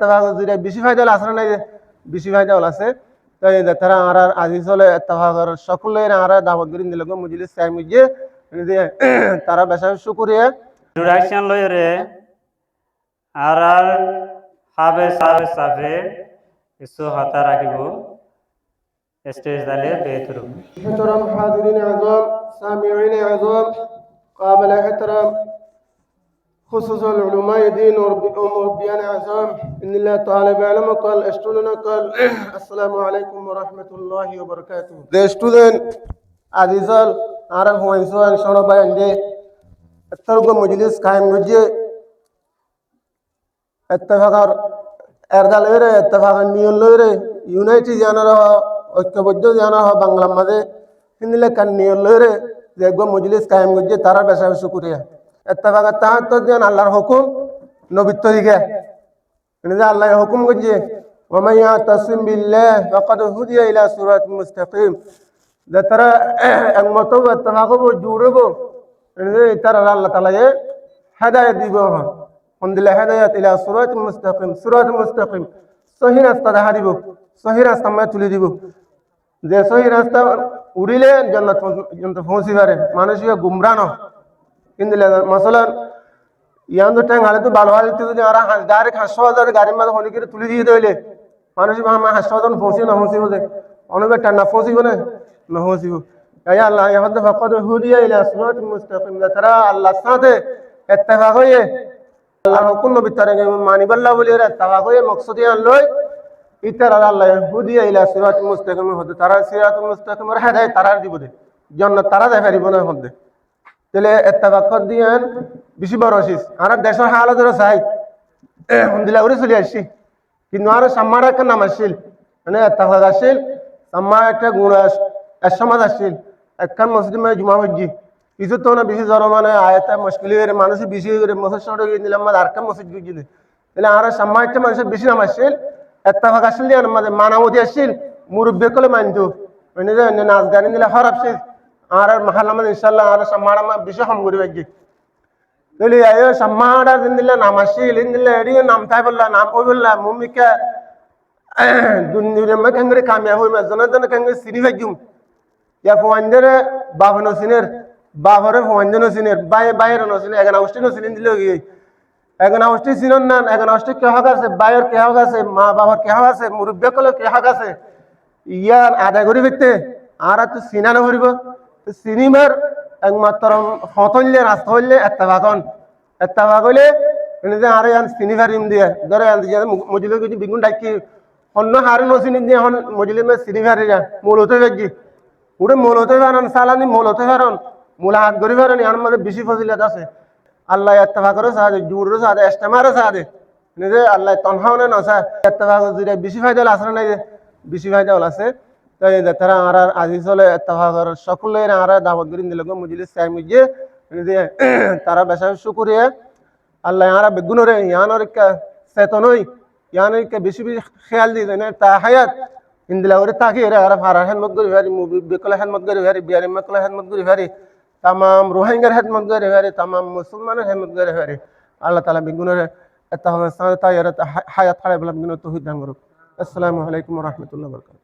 ইত্তেফাক জুড়ে বেশি ফায়দা আছে না বেশি ফায়দা আছে তাই তারা আর আজিজ হলে ইত্তেফাকর সকলের আর দাওয়াত করে দিল মজলিস চাই মুজে তারা বেশা শুকরিয়া ইন্ট্রোডাকশন লয়রে আর হাবে সাবে সাবে ইসু হাতা রাখিব stage দালে বেতরু محترم حاضرین اعظم سامعین اعظم قابل احترام خصوصا علماء دين ومربيان اعظم ان الله تعالى بعلم قال اشتلنا قال السلام عليكم ورحمه الله وبركاته the student adizal aran huwainsuan shono bayande targo mujlis qaim guje ittefaqar erdal ere ittefaqan niyon lore united janara ঐক্যবদ্ধ জানা হয় বাংলার মাঝে হিন্দিলে কান্নিয়র লইরে যে গো মজলিস কায়েম গজ্জে তারা বেশা শুকরিয়া ইত্তেফাক তাহাত্তর জন আল্লাহর হুকুম নবীর তরিকা যে আল্লাহর হুকুম গজ্জে ওয়া মান ইয়াতাসিম বিল্লাহ ফাকাদ হুদিয়া ইলা সিরাতিন মুস্তাকিম যে তারা একমত ইত্তেফাক জুড়ব যে তারা আল্লাহ তাআলা হেদায়েত দিব হন্দিলা হেদায়েত ইলা সিরাতিন মুস্তাকিম সহি রাস্তা দেখা দিব সহি রাস্তা আমরা তুলে দিব যে সহি রাস্তা উড়িলে জান্নাত পৌঁছি পারে মানুষকে গুমরাহ ন কিন্তু মশলান ইয়ান তো ট্যাং হালে তো ভালো হালে তো যদি আর ডাইরেক্ট হাসপাতাল গাড়ির মাঝে হলে করে তুলে দিয়ে দিলে মানুষ হাসপাতাল পৌঁছি না পৌঁছিব যে অনেক টান্না পৌঁছিব না না পৌঁছিব তাই আল্লাহ ইয়াহদ ফাকাদ হুদিয়া ইলা সিরাতিন মুস্তাকিম তারা আল্লাহর সাথে ইত্তেফাক হয়ে আল্লাহর হুকুম নবী তারে মানিবাল্লাহ বলি ইত্তেফাক হয়ে মকসদে আনলয় ইতার আল্লাহ হুদিয়া ইলা সিরাতুল মুস্তাকিম হতে তারা সিরাতুল মুস্তাকিমের হেদায়েত তারা দিব দে জান্নাত তারা দেখাই দিব না হতে তাহলে ইত্তেফাক দিয়ান বেশি বড় আছিস আর দেশের হালত চাই হন্দিলা উড়ে চলে আসছি কিন্তু আর সাম্মার একটা নাম আসছিল মানে ইত্তেফাক আসছিল সাম্মা একটা গুণ সমাজ আসছিল একখান মসজিদ মানে জুমা হজ্জি কিছু তো না বেশি জ্বর মানে আয়তা মুশকিল হয়ে মানুষ বেশি করে মসজিদ সড়ক গিয়ে দিলাম আর একটা মসজিদ গিয়ে তাহলে আর সাম্মা একটা মানুষের বেশি নাম আসছিল ইত্তেফাক আসছিল আমাদের মানামতি আসছিল মুরব্বী কলে মানতো মানে যে নাচ গান দিলে খারাপ শেষ আর মাহাল আমার ইনশাল্লাহ আর সাম্মার আমার বেশি কম করে বাকি তাহলে আয়ো সাম্মার দিলে নাম আসছিল দিলে এড়ি নাম তাই বললা নাম ওই বললা মুমিকা দুনিয়া মে কেঙ্গরে কামিয়াব হই মাজনা জন কেঙ্গরে সিনি ভাজুম ইয়া ফওয়ানদের বাবনো সিনের বাবরে ফওয়ানজন সিনের বাইরে ন সিনের এগানা উষ্টি ন সিনিন দিলে গই এখন অষ্টি চিনন না এখন অষ্টি কে হক আছে বাইর কে হক আছে মা বাবার কে হক আছে মুরব্বী কলে কে হক আছে ইয়ার আদায় করি ব্যক্তি আর তো চিনা নকরিব চিনিমার একমাত্র হতলে রাস্তা হইলে ইত্তেফাক হইলে যে আর ইয়ান চিনি পারিম দিয়ে ধরে মজলিস কিছু বিগুন ডাকি অন্য হারে নচিনি দিয়ে এখন মজলিস চিনি পারি যা মূলতে বেগি ওটা মূলতে পারেন সালানি মূলতে পারেন মূল হাত করি পারেন ইয়ার মধ্যে বেশি ফজিলত আছে আল্লাহ ইত্তেফাকরও সাহায্য জুরও সাহায্য ইজতেমারও সাহায্য নিজে আল্লাহ তনহাও না নসা ইত্তেফাক জুড়ে বেশি ফায়দা আছে না বেশি ফায়দা আছে তাই তারা আর আজিজ হলে ইত্তেফাকর সকলের আর দাওয়াত করে দিল মজলিস চাই মুজে তারা বেশা শুকরিয়া আল্লাহ আর বেগুনরে ইয়ানোর চেতনই ইয়ানোর বেশি বেশি খেয়াল দিয়ে তা হায়াত ইন্দিলা করে তাকি আর ফারার হেদমত করি ভারি মুরব্বী কলে হেদমত করি ভারি বিয়ারি মকলে হেদমত করি ভারি तमाम रोहिंगर खिदमत करे हरे तमाम मुसलमान खिदमत करे हरे अल्लाह ताला बिगुनर अतः हायात खड़े बला बिगुनर तौहीद दान करो अस्सलामु अलैकुम व रहमतुल्लाहि व बरकातहू।